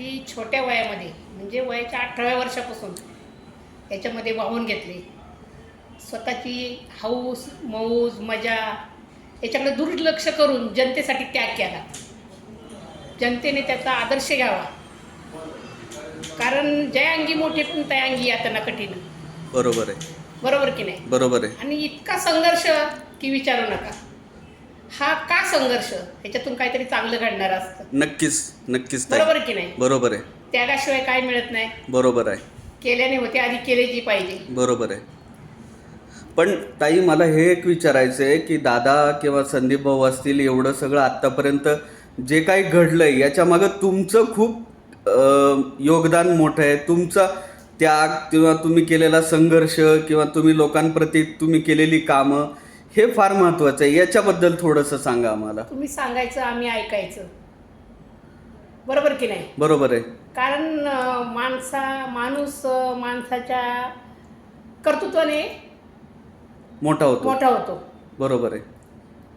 अगदी छोट्या वयामध्ये म्हणजे वयाच्या 18व्या वर्षापासून याच्यामध्ये वाहून घेतले. स्वतःची हौस मौज मजा याच्याकडे दुर्लक्ष करून जनतेसाठी त्याग केला. जनतेने त्याचा आदर्श घ्यावा, कारण जय अंगी मोठे पण त्या अंगी यातना कठीण. बरोबर आहे. बरोबर की नाही? बरोबर आहे. आणि इतका संघर्ष की विचारू नका. हा का संघर्ष? ह्याच्यातून काहीतरी चांगलं घडणार असतं. नक्कीच नक्कीच ताई. बरोबर की नाही? बरोबर आहे. त्यागाशिवाय काय मिळत नाही. बरोबर आहे. केल्याने होते, आधी केलेची पाहिजे. बरोबर आहे. पण ताई मला हे एक विचारायचं आहे की दादा किंवा संदीप भाऊ असतील, एवढं सगळं आत्तापर्यंत जे काही घडलंय याच्यामागं तुमचं खूप योगदान मोठं आहे. तुमचा त्याग किंवा तुम्ही केलेला संघर्ष किंवा तुम्ही लोकांप्रती तुम्ही केलेली कामं हे फार महत्त्वाचं आहे. याच्याबद्दल थोडंसं सांगा आम्हाला. तुम्ही सांगायचं, आम्ही ऐकायचं. बरोबर की नाही? बरोबर आहे. कारण माणूस माणसाच्या कर्तृत्वाने मोठा होतो. बरोबर आहे.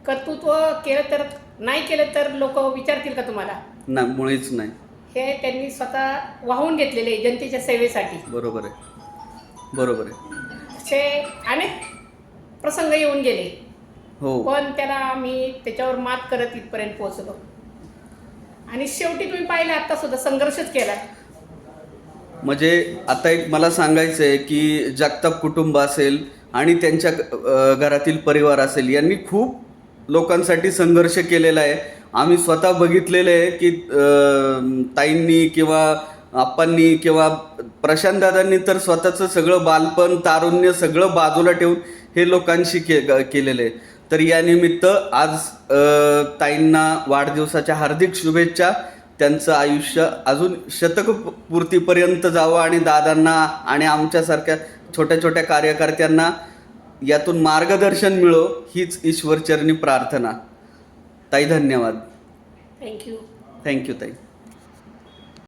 कर्तृत्व केलं तर नाही केलं तर लोक विचारतील का तुम्हाला? नाही, मुळीच नाही. हे त्यांनी स्वतः वाहून घेतलेले जनतेच्या सेवेसाठी. बरोबर आहे. बरोबर आहे. असे अनेक प्रसंग येऊन गेले. हो. पण त्याला आम्ही त्याच्यावर मात करत इथपर्यंत पोहोचलो. आणि शेवटी तुम्ही पाहिलं, आता सुद्धा संघर्षच केला. म्हणजे आता एक मला सांगायचं आहे की जगताप कुटुंब असेल आणि त्यांच्या घरातील परिवार असेल, यांनी खूप लोकांसाठी संघर्ष केलेला आहे. आम्ही स्वतः बघितलेलं आहे की ताईंनी किंवा आप्पांनी किंवा प्रशांतदादांनी तर स्वतःचं सगळं बालपण तारुण्य सगळं बाजूला ठेवून हे लोकांशी केलेलं आहे. तर या निमित्त आज ताईंना वाढदिवसाच्या हार्दिक शुभेच्छा. त्यांचं आयुष्य अजून शतकपूर्तीपर्यंत जावं आणि दादांना आणि आमच्यासारख्या छोट्या छोट्या कार्यकर्त्यांना यातून मार्गदर्शन मिळो हीच ईश्वरचरणी प्रार्थना. ताई धन्यवाद. थँक्यू. थँक्यू ताई.